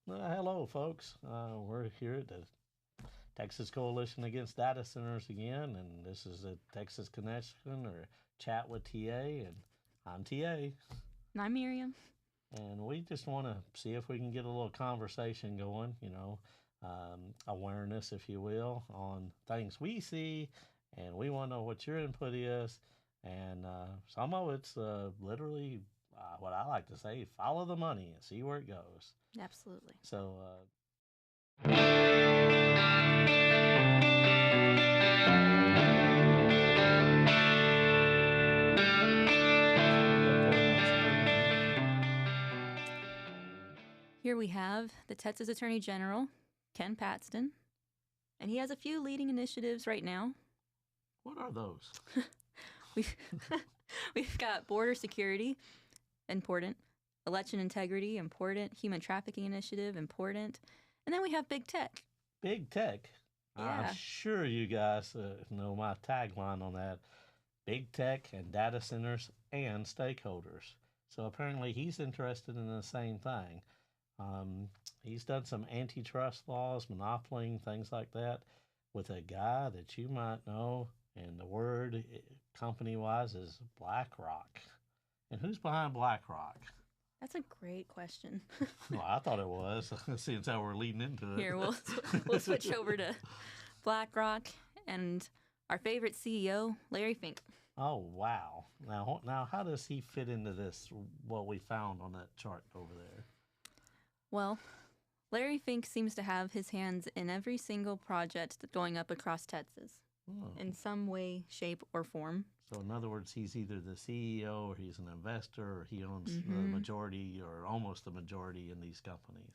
Hello, folks. We're here at the Texas Coalition Against Data Centers again, and this is a Texas Connection or Chat with TA, and I'm TA. And I'm Miriam. And we just want to see if we can get a little conversation going, awareness, if you will, on things we see, and we want to know what your input is. And some of it's literally what I like to say follow the money and see where it goes. Absolutely. So, Here we have the Texas Attorney General, Ken Paxton, and he has a few leading initiatives right now. what are those? We've got border security, important, election integrity, important, human trafficking initiative, important, and then we have big tech. Big tech. Yeah. I'm sure you guys know my tagline on that. Big tech and data centers and stakeholders. So apparently he's interested in the same thing. He's done some antitrust laws, monopoly, things like that, with a guy that you might know, and the word company wise is BlackRock. And who's behind BlackRock? That's a great question. Well, I thought it was, since how we're leading into it. Here, we'll switch over to BlackRock and our favorite CEO, Larry Fink. Oh wow! Now, how does he fit into this? What we found on that chart over there? Well, Larry Fink seems to have his hands in every single project that's going up across Texas in some way, shape, or form. So, in other words, he's either the CEO or he's an investor or he owns the majority or almost the majority in these companies.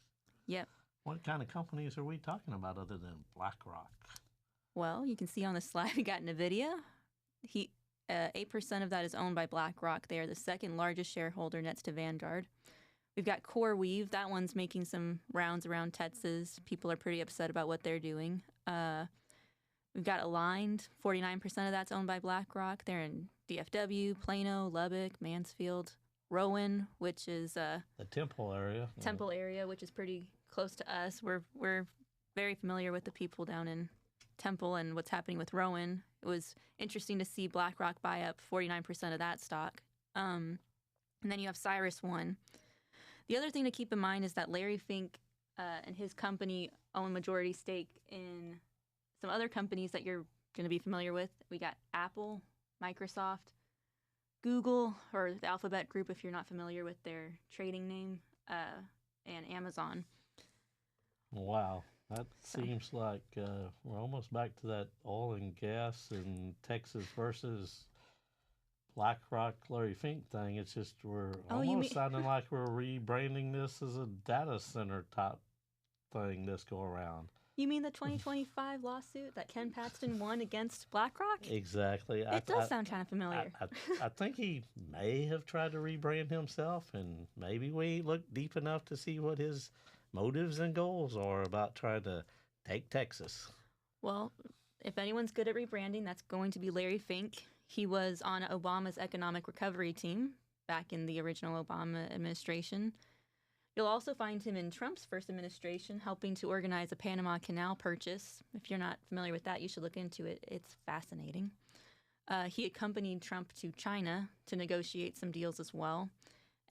Yep. What kind of companies are we talking about other than BlackRock? Well, you can see on the slide we got NVIDIA. 8% of that is owned by BlackRock. They are the second largest shareholder next to Vanguard. We've got CoreWeave. That one's making some rounds around Texas. People are pretty upset about what they're doing. We've got Aligned. 49% of that's owned by BlackRock. They're in DFW, Plano, Lubbock, Mansfield. Rowan, which is the Temple area. Temple area, which is pretty close to us. We're very familiar with the people down in Temple and what's happening with Rowan. It was interesting to see BlackRock buy up 49% of that stock. And then you have CyrusOne. The other thing to keep in mind is that Larry Fink and his company own majority stake in some other companies that you're going to be familiar with. We got Apple, Microsoft, Google, or the Alphabet Group if you're not familiar with their trading name, and Amazon. Wow. That seems like we're almost back to that oil and gas in Texas versus BlackRock, Larry Fink thing. It's just we're almost sounding like we're rebranding this as a data center type thing this go around. You mean the 2025 lawsuit that Ken Paxton won against BlackRock? Exactly. It does sound kind of familiar. I think he may have tried to rebrand himself, and maybe we look deep enough to see what his motives and goals are about trying to take Texas. Well, if anyone's good at rebranding, that's going to be Larry Fink. He was on Obama's economic recovery team back in the original Obama administration. You'll also find him in Trump's first administration helping to organize a Panama Canal purchase. If you're not familiar with that, you should look into it. It's fascinating. He accompanied Trump to China to negotiate some deals as well.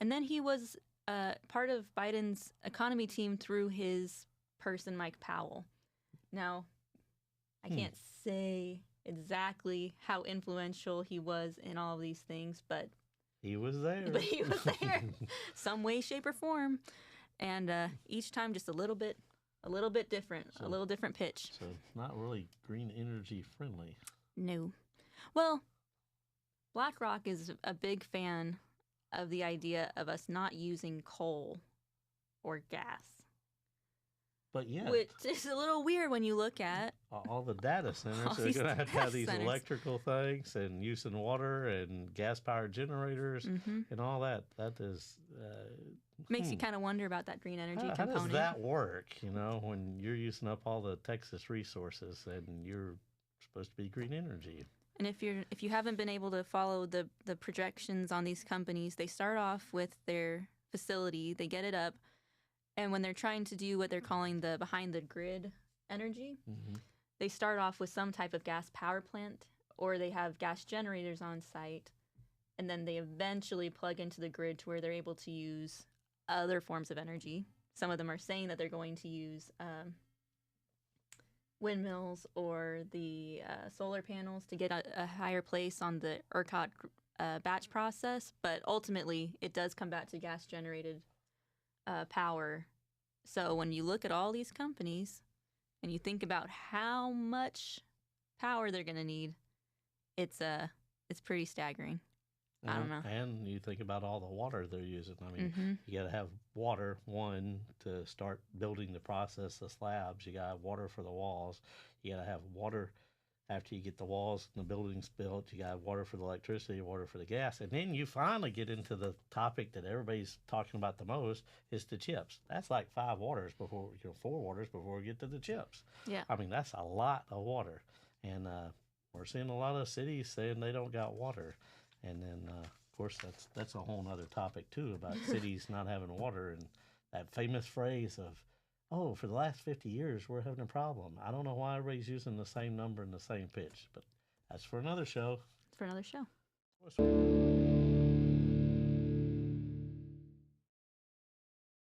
And then he was part of Biden's economy team through his person, Mike Powell. Now, I can't say exactly how influential he was in all of these things, but he was there. But he was there, some way, shape, or form, and each time just a little bit different, a little different pitch. So not really green energy friendly. No. Well, BlackRock is a big fan of the idea of us not using coal or gas. But yeah, which is a little weird when you look at all the data centers. They're going to have these electrical things and using water and gas-powered generators and all that. That is makes you kind of wonder about that green energy component. How does that work? When you're using up all the Texas resources and you're supposed to be green energy. And if you haven't been able to follow the projections on these companies, they start off with their facility, they get it up. And when they're trying to do what they're calling the behind the grid energy, Mm-hmm. they start off with some type of gas power plant, or they have gas generators on site, and then they eventually plug into the grid to where they're able to use other forms of energy. Some of them are saying that they're going to use windmills or the solar panels to get a higher place on the ERCOT batch process, but ultimately it does come back to gas generated power. So when you look at all these companies and you think about how much power they're going to need, it's pretty staggering. I don't know. And you think about all the water they're using. I mean, you got to have water, one, to start building the process, the slabs. You got to have water for the walls. You got to have water after you get the walls and the buildings built. You got to have water for the electricity, water for the gas. And then you finally get into the topic that everybody's talking about the most is the chips. That's like 4 waters before we get to the chips. Yeah. I mean, that's a lot of water. And we're seeing a lot of cities saying they don't got water. And then, of course, that's a whole other topic, too, about cities not having water. And that famous phrase of, oh, for the last 50 years, we're having a problem. I don't know why everybody's using the same number and the same pitch, but that's for another show. It's for another show.